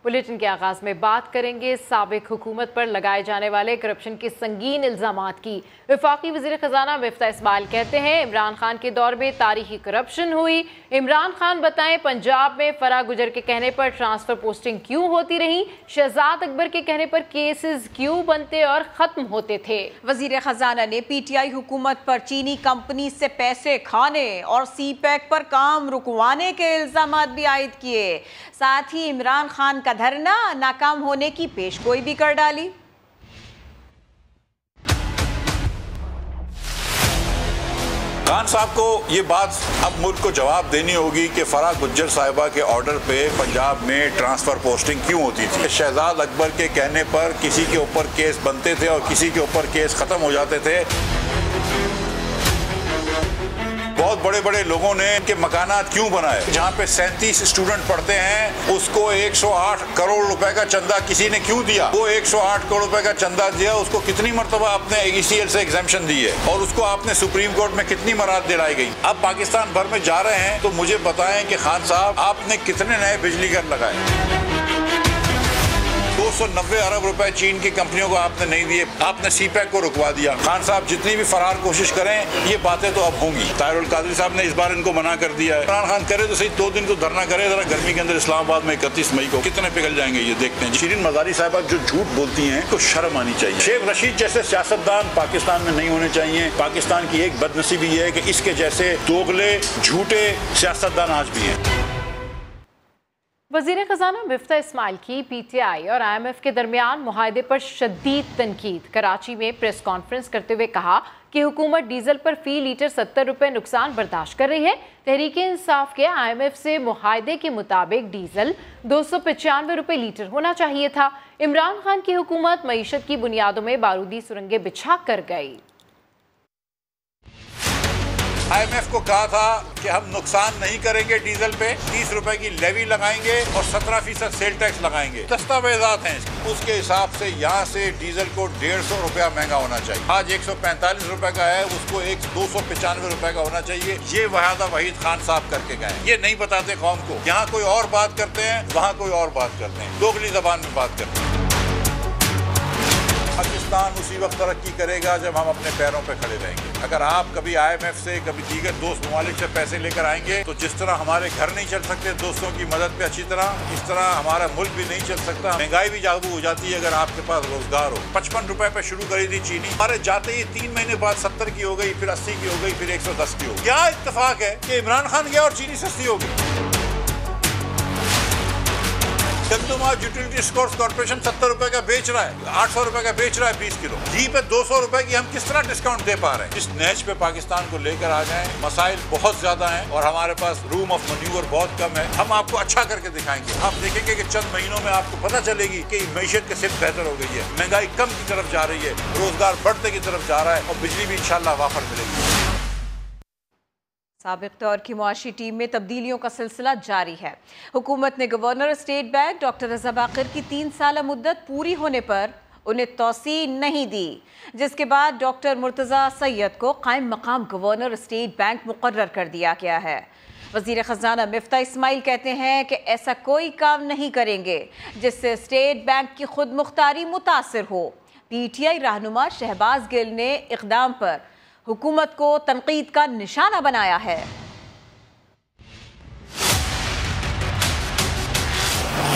Bulletin के आगाज में बात करेंगे साबिक हुकूमत पर लगाए जाने वाले करप्शन के संगीन इल्जामात की। वफाकी वज़ीर ख़जाना मिफ्ता इस्माइल कहते हैं इमरान खान के दौर में तारीखी करप्शन हुई। इमरान खान बताएं पंजाब में फराह गुजर के कहने पर ट्रांसफर पोस्टिंग क्यों होती रही, शहजाद अकबर के कहने पर केसेस क्यों बनते और खत्म होते थे। वज़ीर ख़जाना ने PTI हुकूमत पर चीनी कंपनी से पैसे खाने और CPEC पर काम रुकवाने के इल्जामात भी आयद किए। साथ ही इमरान खान का धरना नाकाम होने की पेशगोई भी कर डाली। खान साहब को ये बात अब मुल्क को जवाब देनी होगी कि फराह गुज्जर साहिबा के ऑर्डर पे पंजाब में ट्रांसफर पोस्टिंग क्यों होती थी। शहजाद अकबर के कहने पर किसी के ऊपर केस बनते थे और किसी के ऊपर केस खत्म हो जाते थे। बहुत बड़े बड़े लोगों ने इनके मकानात क्यों बनाए। जहाँ पे 37 स्टूडेंट पढ़ते हैं उसको 108 करोड़ रुपए का चंदा किसी ने क्यों दिया। वो 108 करोड़ रुपए का चंदा दिया, उसको कितनी मरतबा आपने ECL से एग्जेम्पशन दी है और उसको आपने सुप्रीम कोर्ट में कितनी मराद दिलाई गई। अब पाकिस्तान भर में जा रहे हैं तो मुझे बताएं कि खान साहब आपने कितने नए बिजली घर लगाए। 290 अरब रुपए चीन की कंपनियों को आपने नहीं दिए, आपने CPEC को रुकवा दिया। खान साहब जितनी भी फरार कोशिश करें ये बातें तो अब होंगी। ताहिरुल कादरी साहब ने इस बार इनको मना कर दिया है। इमरान खान करे तो सही 2 दिन तो धरना करे जरा गर्मी के अंदर इस्लामाबाद में 31 मई को, कितने पिघल जाएंगे ये देखते हैं। शिरीन मज़ारी साहबा जो झूठ बोलती हैं तो शर्म आनी चाहिए। शेख रशीद जैसे सियासतदान पाकिस्तान में नहीं होने चाहिए। पाकिस्तान की एक बदनसीबी ये है कि इसके जैसे दोगले झूठे सियासतदान आज भी हैं। वज़ीर ख़जाना मिफ्ता इस्माइल की PTI और IMF के दरमियान मुआहदे पर शदीद तनकीद। कराची में प्रेस कॉन्फ्रेंस करते हुए कहा कि हुकूमत डीजल पर फ़ी लीटर 70 रुपये नुकसान बर्दाश्त कर रही है। तहरीक इंसाफ के IMF से मुआहदे के मुताबिक डीजल 295 रुपये लीटर होना चाहिए था। इमरान खान की हुकूमत मईशत की बुनियादों में बारूदी सुरंगें बिछा कर गई। IMF को कहा था कि हम नुकसान नहीं करेंगे, डीजल पे 30 रुपए की लेवी लगाएंगे और 17% सेल टैक्स लगाएंगे। दस्तावेजात हैं उसके हिसाब से यहाँ से डीजल को 150 रुपया महंगा होना चाहिए। आज 145 रुपए का है, उसको 295 रुपए का होना चाहिए। ये वादा वहीद खान साहब करके गए, ये नहीं बताते कौम को। यहाँ कोई और बात करते हैं, वहाँ कोई और बात करते हैं, दोगली जबान में बात करते हैं। पाकिस्तान उसी वक्त तरक्की करेगा जब हम अपने पैरों पर खड़े रहेंगे। अगर आप कभी IMF से कभी दीगर दोस्त ममालिक से पैसे लेकर आएंगे तो जिस तरह हमारे घर नहीं चल सकते दोस्तों की मदद पे अच्छी तरह, इस तरह हमारा मुल्क भी नहीं चल सकता। महंगाई भी लागू हो जाती है अगर आपके पास रोजगार हो। 55 रुपए पे शुरू करी थी चीनी, हमारे जाते ही 3 महीने बाद 70 की हो गई, फिर 80 की हो गई, फिर 110 की हो गई। क्या इत्तेफाक है कि इमरान खान गया और चीनी सस्ती हो गई। गंदुमार्ग यूटिलिटी स्टोर्स कॉर्पोरेशन 70 रुपए का बेच रहा है, 800 रुपए का बेच रहा है 20 किलो। घी पे 200 रुपए की हम किस तरह डिस्काउंट दे पा रहे हैं। इस नहज पे पाकिस्तान को लेकर आ जाएं। मसाइल बहुत ज्यादा हैं और हमारे पास रूम ऑफ मैन्यूवर बहुत कम है। हम आपको अच्छा करके दिखाएंगे। आप देखेंगे कि चंद महीनों में आपको पता चलेगी कि मैशत की सिर्फ बेहतर हो गई है, महंगाई कम की तरफ जा रही है, रोजगार बढ़ते की तरफ जा रहा है और बिजली भी इंशाल्लाह वाफर मिलेगी। साबिक दौर की मुआशी टीम में तब्दीलियों का सिलसिला जारी है। हुकूमत ने गवर्नर स्टेट बैंक डॉक्टर रज़ा बाक़िर की 3 साल मुद्दत पूरी होने पर उन्हें तौसीह नहीं दी, जिसके बाद डॉक्टर मुर्तज़ा सैयद को कायम मकाम गवर्नर स्टेट बैंक मुकर्रर कर दिया गया है। वज़ीर ख़जाना मिफ्ता इस्माइल कहते हैं कि ऐसा कोई काम नहीं करेंगे जिससे स्टेट बैंक की खुद मुख्तारी मुतासिर हो। PTI रहनुमा शहबाज गिल ने इक़दाम पर हुकूमत को तनकीद का निशाना बनाया है।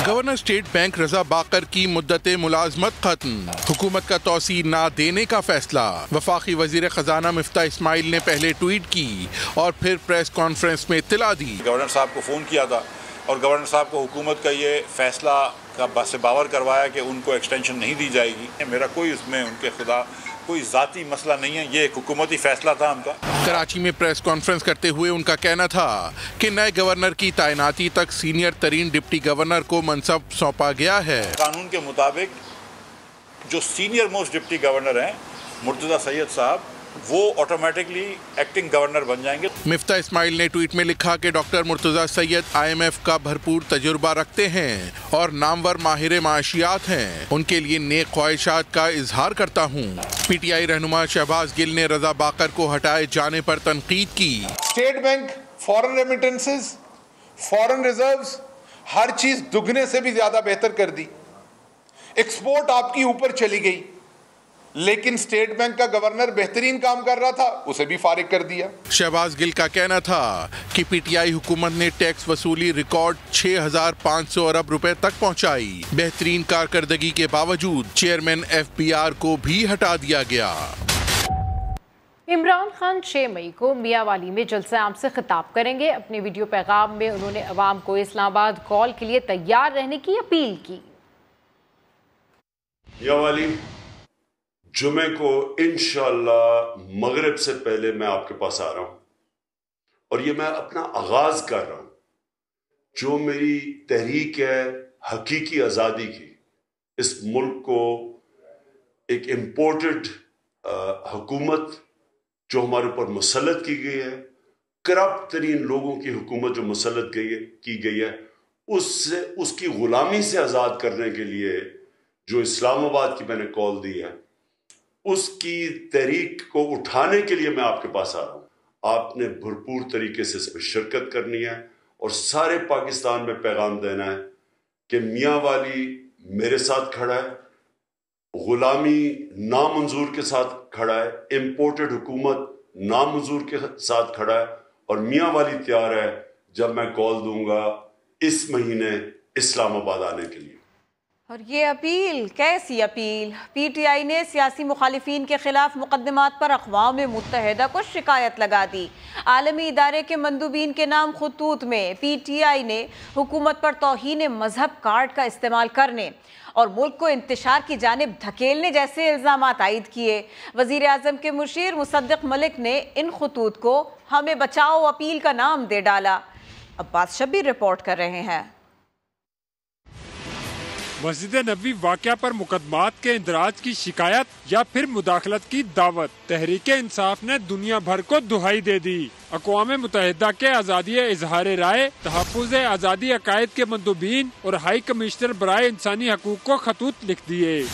गवर्नर स्टेट बैंक रज़ा बाक़िर की मुद्दत मुलाजमत खत्म, हुकूमत का तौसीह ना देने का फैसला। वफाकी वज़ीर ख़जाना मिफ्ता इस्माइल ने पहले ट्वीट की और फिर प्रेस कॉन्फ्रेंस में इत्तला दी। गवर्नर साहब को फ़ोन किया था और गवर्नर साहब को हुकूमत का ये फैसला का से बावर करवाया कि उनको एक्सटेंशन नहीं दी जाएगी। मेरा कोई उसमें उनके खुदा कोई ज़ाती मसला नहीं है, ये एक हुकूमती फैसला था उनका। कराची में प्रेस कॉन्फ्रेंस करते हुए उनका कहना था कि नए गवर्नर की तैनाती तक सीनियर तरीन डिप्टी गवर्नर को मनसब सौंपा गया है। कानून के मुताबिक जो सीनियर मोस्ट डिप्टी गवर्नर हैं मुर्तज़ा सैयद साहब, वो ऑटोमेटिकली एक्टिंग गवर्नर बन जाएंगे। मिफ्ता इस्माइल ने ट्वीट में लिखा कि डॉक्टर मुर्तज़ा सैयद IMF का भरपूर तजुर्बा रखते हैं और नामवर माहिर माशियात हैं। उनके लिए नेक ख्वाहिशात का इजहार करता हूँ। PTI रहनुमा शहबाज गिल ने रज़ा बाक़िर को हटाए जाने पर तनकीद की। State bank foreign remittances, foreign reserves हर चीज दुगने से भी ज्यादा बेहतर कर दी। एक्सपोर्ट आपकी ऊपर चली गई, लेकिन स्टेट बैंक का गवर्नर बेहतरीन काम कर रहा था, उसे भी फारिग कर दिया। शहबाज गिल का कहना था कि पीटीआई हुकूमत ने टैक्स वसूली रिकॉर्ड 6,500 अरब रुपए तक पहुंचाई। बेहतरीन कारकर्दगी के बावजूद चेयरमैन एफबीआर को भी हटा दिया गया। इमरान खान 6 मई को मियांवाली में जलसा आम से खिताब करेंगे। अपने वीडियो पैगाम में उन्होंने अवाम को इस्लामाबाद कॉल के लिए तैयार रहने की अपील की। मियांवाली जुमे को इंशाअल्लाह मगरिब से पहले मैं आपके पास आ रहा हूं और ये मैं अपना आगाज कर रहा हूं। जो मेरी तहरीक है हकीकी आज़ादी की, इस मुल्क को एक इम्पोर्टेड हुकूमत जो हमारे ऊपर मुसल्लत की गई है, करप्ट तरीन लोगों की हुकूमत जो मुसल्लत की गई है, उससे उसकी गुलामी से आज़ाद करने के लिए जो इस्लामाबाद की मैंने कॉल दी है, उसकी तहरीक को उठाने के लिए मैं आपके पास आ रहा हूं। आपने भरपूर तरीके से इसमें शिरकत करनी है और सारे पाकिस्तान में पैगाम देना है कि मियांवाली मेरे साथ खड़ा है, गुलामी नामंजूर के साथ खड़ा है, इंपोर्टेड हुकूमत नामंजूर के साथ खड़ा है और मियांवाली तैयार है जब मैं कॉल दूंगा इस महीने इस्लामाबाद आने के लिए। और ये अपील कैसी अपील? पीटीआई ने सियासी मुखालिफिन के खिलाफ मुकदमात पर अक़वाम मुत्तहिदा को शिकायत लगा दी। आलमी इदारे के मंदूबीन के नाम खतूत में पीटीआई ने हुकूमत पर तौहीन मजहब कार्ड का इस्तेमाल करने और मुल्क को इंतशार की जानिब धकेलने जैसे इल्ज़ामात आयद किए। वज़ीर आज़म के मुशीर मुसद्दिक मलिक ने इन खतूत को हमें बचाओ अपील का नाम दे डाला। अब्बास शब्बीर रिपोर्ट कर रहे हैं। मस्जिद नबी वाक़या पर मुकदमात के इंदराज की शिकायत या फिर मुदाखलत की दावत। तहरीक इंसाफ ने दुनिया भर को दुहाई दे दी। अक़वाम मुत्तहिदा के आज़ादी इजहार राय, तहफ़्फ़ुज़ आज़ादी अकायद के मंदूबीन और हाई कमिश्नर बराए इंसानी हकूक़ को खतूत लिख दिए।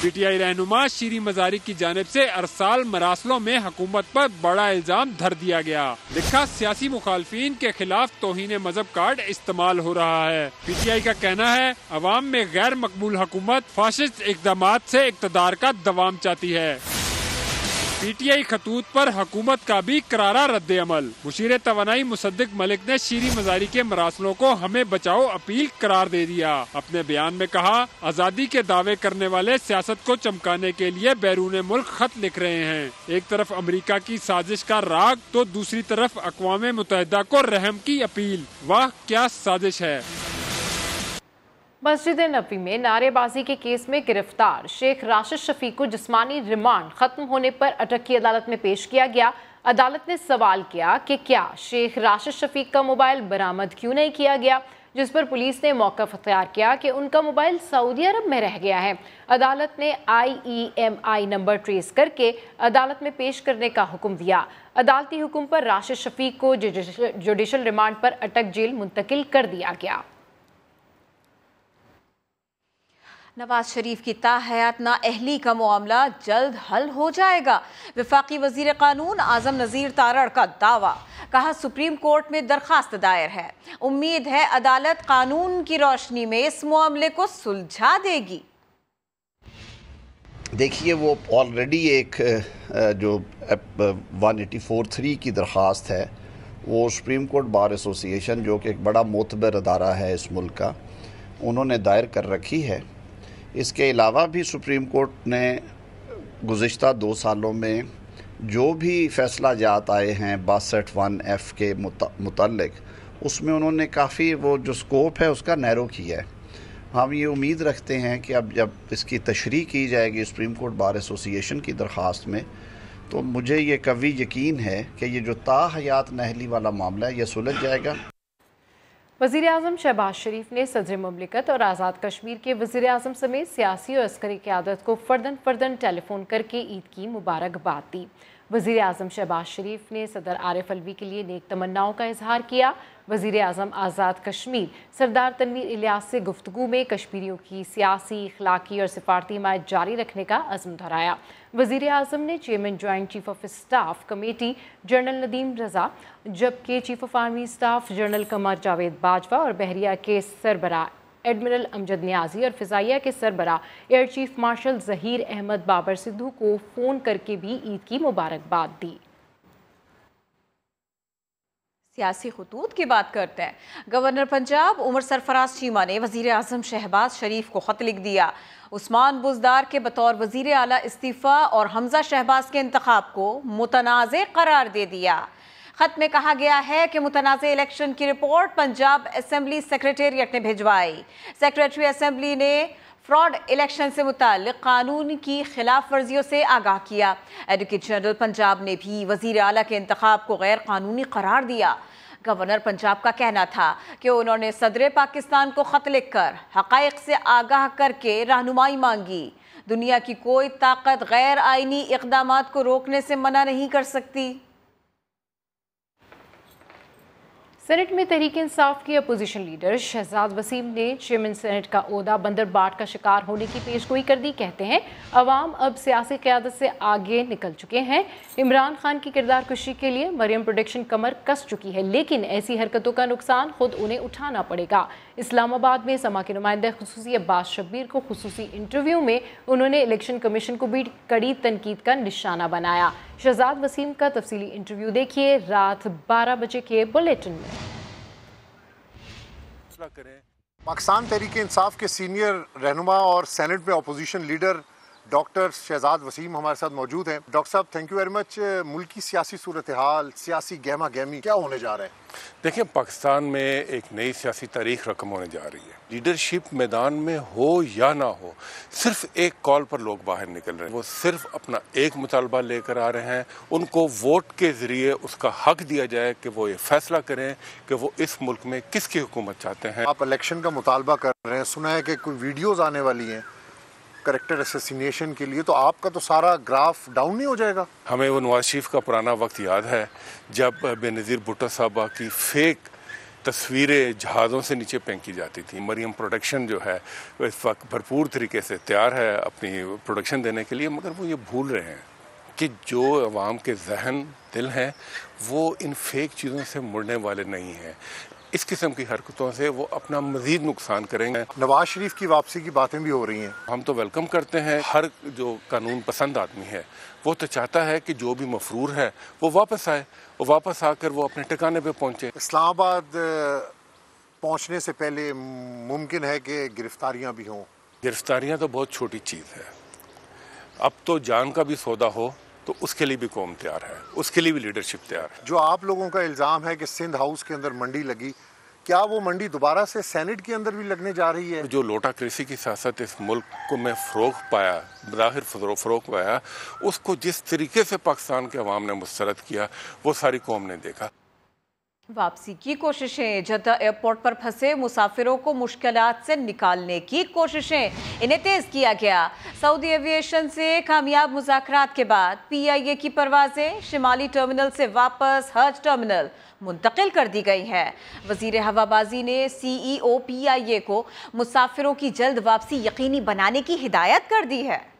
पीटीआई रहनुमा शीरी मज़ारी की जानिब से अरसाल मरासलों में हुकूमत पर बड़ा इल्जाम धर दिया गया। लिखा, सियासी मुखालफिन के खिलाफ तौहीन मजहब कार्ड इस्तेमाल हो रहा है। पीटीआई का कहना है अवाम में गैर मकबूल हुकूमत फाशिस्ट इक़दामात से इक़्तिदार का दवाम चाहती है। पीटीआई खतूत पर हुकूमत का भी करारा रद्द अमल। मुशीर तवानाई मुसद्दिक मलिक ने शीरी मज़ारी के मरासलों को हमें बचाओ अपील करार दे दिया। अपने बयान में कहा, आज़ादी के दावे करने वाले सियासत को चमकाने के लिए बैरून मुल्क खत लिख रहे हैं। एक तरफ अमेरिका की साजिश का राग तो दूसरी तरफ अक़वाम मुत्तहिदा को रहम की अपील। वाह क्या साजिश है। मस्जिद नबी में नारेबाजी के केस में गिरफ्तार शेख राशिद शफीक को जिस्मानी रिमांड खत्म होने पर अटक की अदालत में पेश किया गया। अदालत ने सवाल किया कि क्या शेख राशिद शफीक का मोबाइल बरामद क्यों नहीं किया गया, जिस पर पुलिस ने मौक़िफ़ अख्तियार किया कि उनका मोबाइल सऊदी अरब में रह गया है। अदालत ने IEMI नंबर ट्रेस करके अदालत में पेश करने का हुक्म दिया। अदालती हुक्म पर राशिद शफीक को जुडिशल रिमांड पर अटक जेल मुंतकिल कर दिया गया। नवाज शरीफ की ताहयात नाअहली का मामला जल्द हल हो जाएगा। वफाकी वजीर कानून आजम नज़ीर तारड़ का दावा। कहा, सुप्रीम कोर्ट में दरखास्त दायर है, उम्मीद है अदालत कानून की रोशनी में इस मामले को सुलझा देगी। देखिए, वो ऑलरेडी एक जो 184(3) की दरख्वास्त है, वो सुप्रीम कोर्ट बार एसोसिएशन जो कि एक बड़ा मोतबर अदारा है इस मुल्क का, उन्होंने दायर कर रखी है। इसके अलावा भी सुप्रीम कोर्ट ने गुज़िश्ता 2 सालों में जो भी फैसला जात आए हैं 62(1)(f) के मुतल्लिक, उसमें उन्होंने काफ़ी वो जो स्कोप है उसका नैरो किया है। हम ये उम्मीद रखते हैं कि अब जब इसकी तशरीह की जाएगी सुप्रीम कोर्ट बार एसोसिएशन की दरख्वास्त में, तो मुझे ये कवी यकीन है कि ये जो ताहयात नाअहली वाला मामला है ये सुलझ जाएगा। वज़ीर आज़म शहबाज शरीफ ने सदर मुमलिकत और आज़ाद कश्मीर के वज़ीर आज़म समेत सियासी और अस्करी क़यादत को फ़र्दन टेलीफोन करके ईद की मुबारकबाद दी। वज़ीर आज़म शहबाज शरीफ ने सदर आरिफ अलवी के लिए नेक तमन्नाओं का इजहार किया। वज़ीर आज़म आज़ाद कश्मीर सरदार तनवीर इलियास से गुफ्तगू में कश्मीरियों की सियासी, इखलाकी और सिफारती हिमायत जारी रखने का अज़्म दोहराया। वज़ीर आज़म ने chairman joint chief of staff committee general Nadeem Raza, जबकि chief of army staff general Qamar Javed Bajwa और बहरिया के सरबराह एडमिरल अमजद नियाजी और फ़िज़ाइया के सरबराह air chief marshal Zaheer Ahmed Babar Sidhu को फ़ोन करके भी ईद की मुबारकबाद दी। सियासी खतूत की बात करते हैं। गवर्नर पंजाब उमर सरफराज चीमा ने वज़ीर आज़म शहबाज शरीफ को ख़त लिख दिया। उस्मान बुज़दार के बतौर वज़ीर आला इस्तीफ़ा और हमजा शहबाज के इंतखाब को मुतनाज़े करार दे दिया। खत में कहा गया है कि मुतनाज़े इलेक्शन की रिपोर्ट पंजाब असेंबली सेक्रेटेरिएट ने भिजवाई। सेक्रेटरी असेंबली ने फ्रॉड इलेक्शन से मुताल्लिक़ कानून की खिलाफ वर्जियों से आगाह किया। एडवोकेट जनरल पंजाब ने भी वज़ीर आला के इंतखाब को गैर कानूनी करार दिया। गवर्नर पंजाब का कहना था कि उन्होंने सदर पाकिस्तान को खत लिखकर हक़ाइक़ से आगाह करके रहनुमाई मांगी। दुनिया की कोई ताकत गैर आइनी इक़दामात को रोकने से मना नहीं कर सकती। सेनेट में तहरीक इंसाफ के अपोजिशन लीडर शहजाद वसीम ने चेयरमैन सेनेट का ओहदा बंदर बाट का शिकार होने की पेशगोई कर दी। कहते हैं अवाम अब सियासी क़यादत से आगे निकल चुके हैं। इमरान खान की किरदार कुशी के लिए मरियम प्रोडक्शन कमर कस चुकी है, लेकिन ऐसी हरकतों का नुकसान खुद उन्हें उठाना पड़ेगा। इस्लामाबाद में समा के नुमाइंदे खुसूसी अब्बास शब्बीर को खुसूसी इंटरव्यू में उन्होंने इलेक्शन कमीशन को भी कड़ी तनकीद का निशाना बनाया। शहजाद वसीम का तफसीली इंटरव्यू देखिए रात 12 बजे के बुलेटिन में। पाकिस्तान तहरीक इंसाफ के सीनियर रहनुमा और सेनेट में opposition leader doctor Shahzad Waseem हमारे साथ मौजूद हैं। डॉक्टर साहब, थैंक यू वेरी मच। मुल्क की सियासी सूरत हाल, सियासी गहमा गहमी क्या होने जा रहा है? देखिए, पाकिस्तान में एक नई सियासी तारीख रकम होने जा रही है। लीडरशिप मैदान में हो या ना हो, सिर्फ एक कॉल पर लोग बाहर निकल रहे हैं। वो सिर्फ अपना एक मुतालबा लेकर आ रहे हैं। उनको वोट के ज़रिए उसका हक दिया जाए कि वो ये फैसला करें कि वो इस मुल्क में किसकी हुकूमत चाहते हैं। आप इलेक्शन का मुतालबा कर रहे हैं, सुना है कि कोई वीडियोज़ आने वाली हैं करैक्टर असैसिनेशन के लिए, तो आपका तो सारा ग्राफ डाउन नहीं हो जाएगा? हमें वो नवाज शरीफ का पुराना वक्त याद है जब बेनज़ीर भुट्टो साहबा की फेक तस्वीरें जहाज़ों से नीचे फेंकी जाती थी। मरियम प्रोडक्शन जो है वो इस वक्त भरपूर तरीके से तैयार है अपनी प्रोडक्शन देने के लिए, मगर वो ये भूल रहे हैं कि जो अवाम के जहन दिल हैं वो इन फेक चीज़ों से मुड़ने वाले नहीं हैं। इस किस्म की हरकतों से वो अपना मजीद नुकसान करेंगे। नवाज शरीफ की वापसी की बातें भी हो रही हैं। हम तो वेलकम करते हैं। हर जो कानून पसंद आदमी है वो तो चाहता है कि जो भी मफरूर है वो वापस आए, वो वापस आकर वो अपने ठिकाने पे पहुंचे। इस्लामाबाद पहुंचने से पहले मुमकिन है कि गिरफ्तारियां भी हों? गिरफ्तारियां तो बहुत छोटी चीज़ है। अब तो जान का भी सौदा हो तो उसके लिए भी कौम तैयार है, उसके लिए भी लीडरशिप तैयार है। जो आप लोगों का इल्ज़ाम है कि सिंध हाउस के अंदर मंडी लगी, क्या वो मंडी दोबारा से सेनेट के अंदर भी लगने जा रही है? जो लोटाक्रेसी की सियासत इस मुल्क को में फ़रोग़ पाया, ज़ाहिर फ़रोग़ पाया, उसको जिस तरीके से पाकिस्तान के अवाम ने मुस्तरद किया वो सारी कौम ने देखा। वापसी की कोशिशें, जद्दा एयरपोर्ट पर फंसे मुसाफिरों को मुश्किलात से निकालने की कोशिशें, इन्हें तेज किया गया। सऊदी एविएशन से कामयाब मुज़ाकरात के बाद PIA की परवाजें शिमाली टर्मिनल से वापस हज टर्मिनल मुंतकिल कर दी गई है। वज़ीर हवाबाजी ने CEO PIA को मुसाफिरों की जल्द वापसी यकीनी बनाने की हिदायत कर दी है।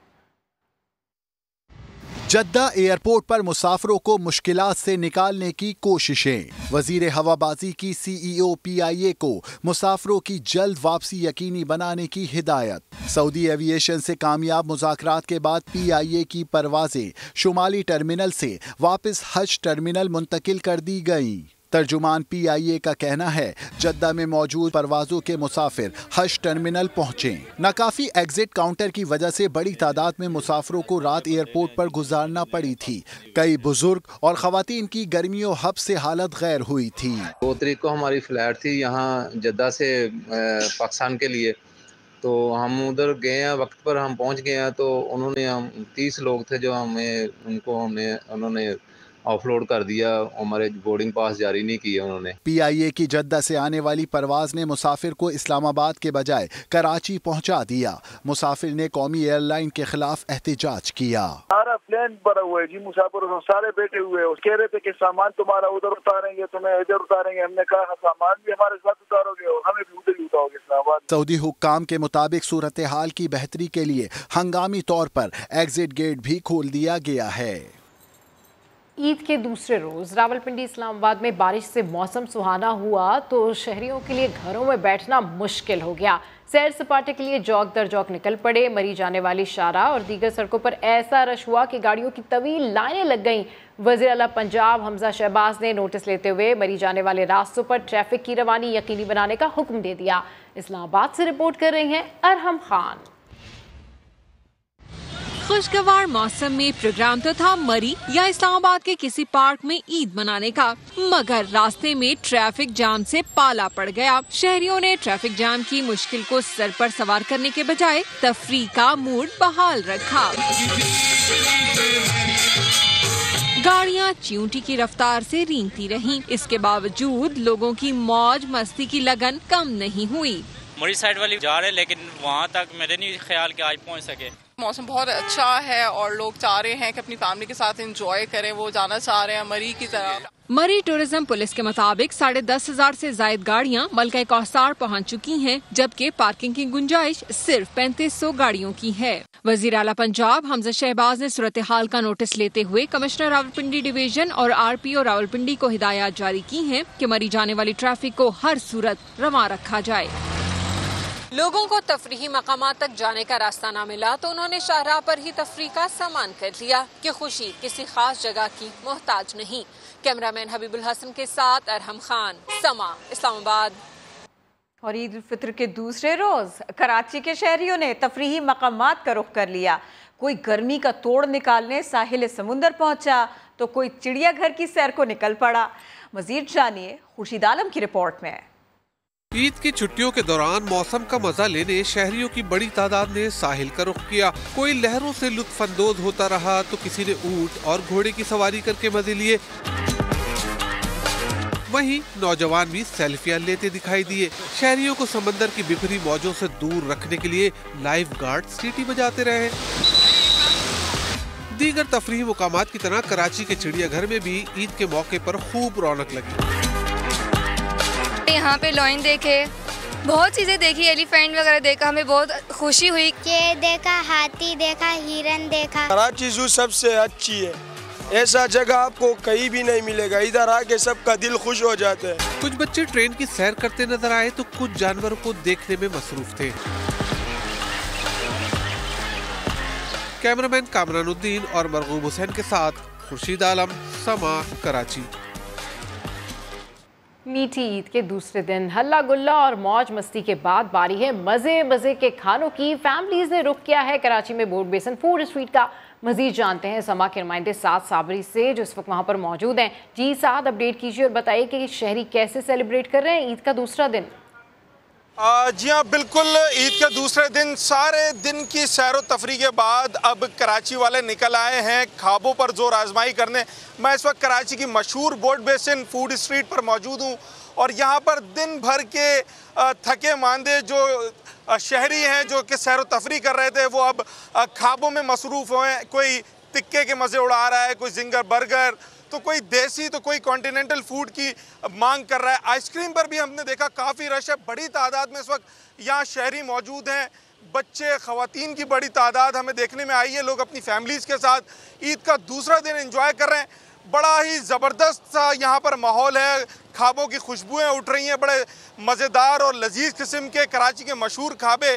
जद्दा एयरपोर्ट पर मुसाफिरों को मुश्किलात से निकालने की कोशिशें। वज़ीर हवाबाजी की CEO PIA को मुसाफिरों की जल्द वापसी यकीनी बनाने की हिदायत। सऊदी एविएशन से कामयाब मुज़ाकरात के बाद PIA की परवाजें शुमाली टर्मिनल से वापस हज टर्मिनल मुंतकिल कर दी गईं। तर्जुमान PIA का कहना है जद्दा में मौजूद परवाजों के मुसाफिर हज टर्मिनल पहुंचे। नाकाफी एग्जिट काउंटर की वजह से बड़ी तादाद में मुसाफिरों को रात एयरपोर्ट पर गुजारना पड़ी थी। कई बुजुर्ग और खवातीन की गर्मियों हब से हालत गैर हुई थी। 2 तारीख को हमारी फ्लाइट थी यहाँ जद्दा से पाकिस्तान के लिए, तो हम उधर गए हैं, वक्त पर हम पहुँच गए हैं। तो उन्होंने हम 30 लोग थे जो उन्होंने ऑफलोड कर दिया, हमारे बोर्डिंग पास जारी नहीं किए उन्होंने। PIA की जद्दा से आने वाली परवाज ने मुसाफिर को इस्लामाबाद के बजाय कराची पहुंचा दिया। मुसाफिर ने कौमी एयरलाइन के खिलाफ एहतजाज किया। सारा प्लेन भरा हुआ है जी, मुसाफिर सारे बैठे हुए हैं, कह रहे थे कि सामान तुम्हारा उधर उतारेंगे, तुम्हें इधर उतारेंगे। हमने कहा सामान भी हमारे साथ उतारोगे और हमें भी उधर ही उतारोगे इस्लामाबाद। सऊदी हुक्काम के मुताबिक सूरत हाल की बेहतरी के लिए हंगामी तौर पर एग्जिट गेट भी खोल दिया गया है। ईद के दूसरे रोज रावलपिंडी इस्लामाबाद में बारिश से मौसम सुहाना हुआ तो शहरियों के लिए घरों में बैठना मुश्किल हो गया। सैर सपाटे के लिए जौक दर जौक निकल पड़े। मरी जाने वाली शाहरा और दीगर सड़कों पर ऐसा रश हुआ कि गाड़ियों की तवील लाइनें लग गईं। वज़ीर आला पंजाब हमजा शहबाज ने नोटिस लेते हुए मरी जाने वाले रास्तों पर ट्रैफिक की रवानी यकीनी बनाने का हुक्म दे दिया। इस्लामाबाद से रिपोर्ट कर रही हैं अरहम खान। खुशगवार मौसम में प्रोग्राम तो था मरी या इस्लामाबाद के किसी पार्क में ईद मनाने का, मगर रास्ते में ट्रैफिक जाम से पाला पड़ गया। शहरियों ने ट्रैफिक जाम की मुश्किल को सर पर सवार करने के बजाय तफरीह का मूड बहाल रखा। गाड़ियां चींटी की रफ्तार से रेंगती रहीं। इसके बावजूद लोगों की मौज मस्ती की लगन कम नहीं हुई। मरी साइड वाली जा रहे लेकिन वहाँ तक मेरे नहीं ख्याल कि आज पहुँच सके। मौसम बहुत अच्छा है और लोग चाह रहे हैं कि अपनी फैमिली के साथ एंजॉय करें, वो जाना चाह रहे हैं मरी की तरफ। मरी टूरिज्म पुलिस के मुताबिक 10,500 से ज्यादा गाड़ियां मलका कौसार पहुंच चुकी हैं, जबकि पार्किंग की गुंजाइश सिर्फ 3500 गाड़ियों की है। वजीर आला पंजाब हमजा शहबाज ने सूरत हाल का नोटिस लेते हुए कमिश्नर रावलपिंडी डिवीजन और RPO रावलपिंडी को हिदायत जारी की हैं कि मरी जाने वाली ट्रैफिक को हर सूरत रवा रखा जाए। लोगों को तफरीही मकामात तक जाने का रास्ता न मिला तो उन्होंने शाहराह पर ही तफरीह का सामान कर लिया कि खुशी किसी खास जगह की मोहताज नहीं। कैमरामैन हबीबुल हसन के साथ अरहम खान, समा, इस्लामाबाद। और ईद उल फित्र के दूसरे रोज कराची के शहरियों ने तफरीही मकामात का रुख कर लिया। कोई गर्मी का तोड़ निकालने साहिल समुंदर पहुंचा तो कोई चिड़ियाघर की सैर को निकल पड़ा। मजीद जानिए खुर्शीद आलम की रिपोर्ट में। ईद की छुट्टियों के दौरान मौसम का मजा लेने शहरियों की बड़ी तादाद ने साहिल का रुख किया। कोई लहरों से लुत्फानंदोज होता रहा तो किसी ने ऊंट और घोड़े की सवारी करके मजे लिए। वहीं नौजवान भी सेल्फियां लेते दिखाई दिए। शहरियों को समंदर की बिखरी मौजों से दूर रखने के लिए लाइफ गार्ड सीटी बजाते रहे। दीगर तफरीही मुकामात की तरह कराची के चिड़ियाघर में भी ईद के मौके पर खूब रौनक लगी। यहाँ पे लॉयन देखे, बहुत चीजें देखी, एलिफेंट वगैरह देखा, हमें बहुत खुशी हुई। शेर देखा, हाथी देखा, हिरन देखा। कराची ज़ू सबसे अच्छी है, ऐसा जगह आपको कहीं भी नहीं मिलेगा। इधर आके सबका दिल खुश हो जाता है। कुछ बच्चे ट्रेन की सैर करते नजर आए तो कुछ जानवरों को देखने में मसरूफ थे। कैमरामैन कामरानुद्दीन और मरगूब हुसैन के साथ खुर्शीद आलम, समा, कराची। मीठी ईद के दूसरे दिन हल्ला गुल्ला और मौज मस्ती के बाद बारी है मजे मजे के खानों की। फैमिलीज ने रुख किया है कराची में बोर्ड बेसन फूड स्ट्रीट का। मजीद जानते हैं समा के नुमाइंदे साद साबरी से जो इस वक्त वहाँ पर मौजूद हैं। जी साद, अपडेट कीजिए और बताइए कि शहरी कैसे सेलिब्रेट कर रहे हैं ईद का दूसरा दिन। जी हाँ, बिल्कुल। ईद के दूसरे दिन सारे दिन की सैर व तफरी के बाद अब कराची वाले निकल आए हैं ख्वाबों पर जोर आजमाई करने। मैं इस वक्त कराची की मशहूर बोर्ड बेसिन फूड स्ट्रीट पर मौजूद हूँ और यहाँ पर दिन भर के थके मांदे जो शहरी हैं जो कि सैर व तफरी कर रहे थे वो अब ख्वाबों में मसरूफ़ हुए। कोई टिक्के के मज़े उड़ा रहा है, कोई जिंगर बर्गर, तो कोई देसी तो कोई कॉन्टिनेंटल फूड की मांग कर रहा है। आइसक्रीम पर भी हमने देखा काफ़ी रश है, बड़ी तादाद में इस वक्त यहाँ शहरी मौजूद हैं। बच्चे, ख़वातीन की बड़ी तादाद हमें देखने में आई है। लोग अपनी फैमिलीज़ के साथ ईद का दूसरा दिन एंजॉय कर रहे हैं। बड़ा ही ज़बरदस्त सा यहाँ पर माहौल है, खाबों की खुशबुएं उठ रही हैं। बड़े मज़ेदार और लजीज किस्म के कराची के मशहूर खाबे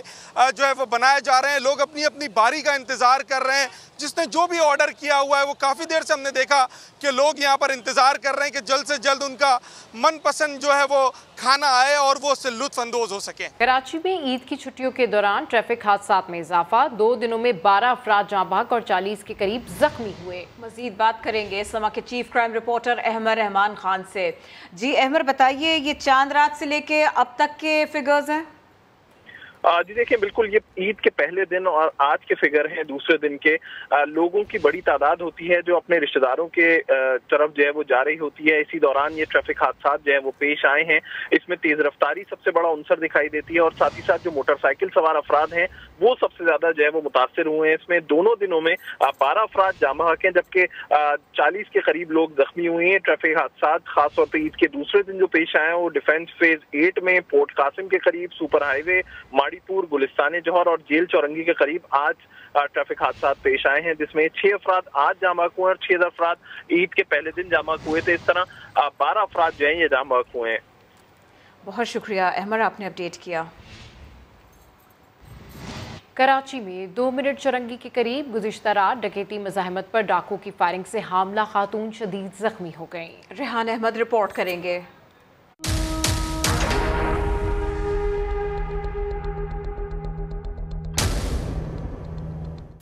जो है वो बनाए जा रहे हैं। लोग अपनी अपनी बारी का इंतज़ार कर रहे हैं। जिसने जो भी ऑर्डर किया हुआ है वो काफ़ी देर से हमने देखा कि लोग यहाँ पर इंतज़ार कर रहे हैं कि जल्द से जल्द उनका मनपसंद जो है वो खाना आए और वो उससे लुत्फ़अंदोज़ हो सके। कराची में ईद की छुट्टियों के दौरान ट्रैफिक हादसात में इजाफा। 2 दिनों में 12 अफराद जाँ बहक और 40 के करीब जख्मी हुए। मजीद बात करेंगे समा के chief crime reporter Ahmed Rehman Khan से। जी अहमद, बताइए ये चांद रात से लेके अब तक के फिगर्स हैं। जी देखिए, बिल्कुल ये ईद के पहले दिन और आज के फिगर हैं दूसरे दिन के, लोगों की बड़ी तादाद होती है जो अपने रिश्तेदारों के तरफ जो है वो जा रही होती है। इसी दौरान ये ट्रैफिक हादसा जो है वो पेश आए हैं। इसमें तेज रफ्तारी सबसे बड़ा उनसर दिखाई देती है और साथ ही साथ जो मोटरसाइकिल सवार अफराद हैं वो सबसे ज्यादा जो है वो मुतासिर हुए हैं। इसमें दोनों दिनों में 12 अफराद जाँ बहक हैं, जबकि 40 के करीब लोग जख्मी हुए हैं। ट्रैफिक हादसा खासतौर पर ईद के दूसरे दिन जो पेश आए हैं वो डिफेंस फेज 8 में पोर्ट कासिम के करीब, सुपर हाईवे, माड़ीपुर, गुलिस्तान जौहर और जेल चौरंगी के करीब आज ट्रैफिक हादसा पेश आए हैं, जिसमें 6 अफराद आज जाँ बहक हुए और 6 अफराद ईद के पहले दिन जाँ बहक हुए थे। इस तरह 12 अफराद जो है ये जाँ बहक हुए हैं। बहुत शुक्रिया अहमद, आपने अपडेट किया। कराची में 2 मिनट चौरंगी के करीब गुज़िश्ता रात डकैती मज़ाहमत पर डाकू की फायरिंग से हामला खातून शदीद जख्मी हो गई। रेहान अहमद रिपोर्ट करेंगे।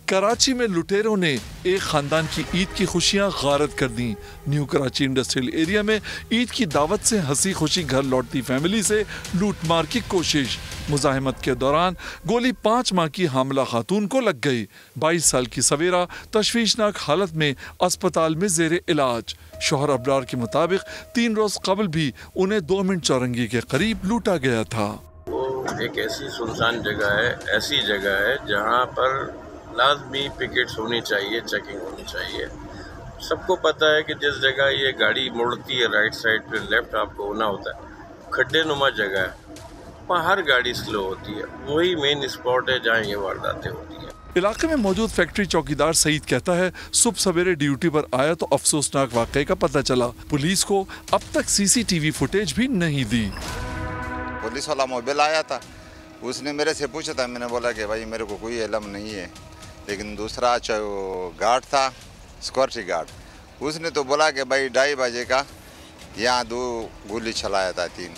कराची में लुटेरों ने एक खानदान की ईद की खुशियां गारत कर दी। न्यू कराची इंडस्ट्रियल एरिया में ईद की दावत से हंसी खुशी घर लौटती फैमिली से लूटमार की कोशिश। मुजाहिमत के दौरान गोली 5 माह की हामला खातून को लग गई। 22 साल की सवेरा तशवीशनाक हालत में अस्पताल में जेर इलाज। शोहर अबरार के मुताबिक 3 रोज कबल भी उन्हें 2 मिनट चौरंगी के करीब लूटा गया था। एक ऐसी सुनसान जगह है, ऐसी जगह है जहाँ पर लाजमी पिकेट्स होनी चाहिए, चेकिंग होनी चाहिए। सबको पता है कि जिस जगह ये गाड़ी मुड़ती है राइट साइड पे लेफ्ट आपको होना होता है, खड्डे नुमा जगह है, वहाँ हर गाड़ी स्लो होती है। वही मेन स्पॉट है जहाँ ये वारदातें होती हैं। इलाके में मौजूद फैक्ट्री चौकीदार सईद कहता है, सुबह सवेरे ड्यूटी पर आया तो अफसोसनाक वाक़े का पता चला। पुलिस को अब तक CCTV फुटेज भी नहीं दी। पुलिस वाला मोबाइल आया था, उसने मेरे से पूछा था, मैंने बोला कि भाई मेरे को कोई इल्म नहीं है। लेकिन दूसरा गार्ड था, सिक्योरिटी गार्ड, उसने तो बोला कि भाई 2:30 बजे का यहाँ 2 गोली चलाया था 3।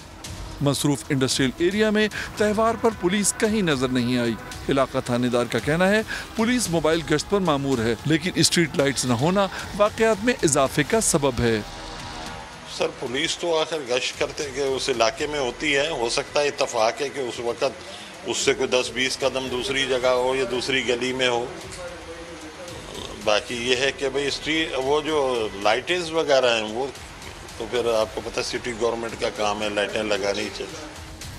मसरूफ इंडस्ट्रियल एरिया में त्यौहार पर पुलिस कहीं नजर नहीं आई। इलाका थानेदार का कहना है पुलिस मोबाइल गश्त पर मामूर है, लेकिन स्ट्रीट लाइट्स न होना वाकयात में इजाफे का सबब है। सर पुलिस तो आखिर गश्त करते कि उस इलाके में होती है, हो सकता है इत्तफाक है कि उस वक़्त उससे कोई 10-20 कदम दूसरी जगह हो या दूसरी गली में हो। बाकी ये है कि भाई स्ट्रीट वो जो लाइटें वगैरह हैं वो तो फिर आपको पता है सिटी गवर्नमेंट का काम है, लाइटें लगानी चाहिए।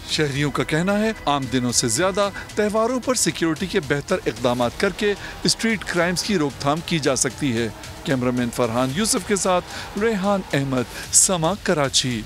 शहरियों का कहना है आम दिनों से ज्यादा त्योहारों पर सिक्योरिटी के बेहतर इकदाम करके स्ट्रीट क्राइम्स की रोकथाम की जा सकती है। कैमरामैन फरहान यूसुफ के साथ रेहान अहमद, समा, कराची।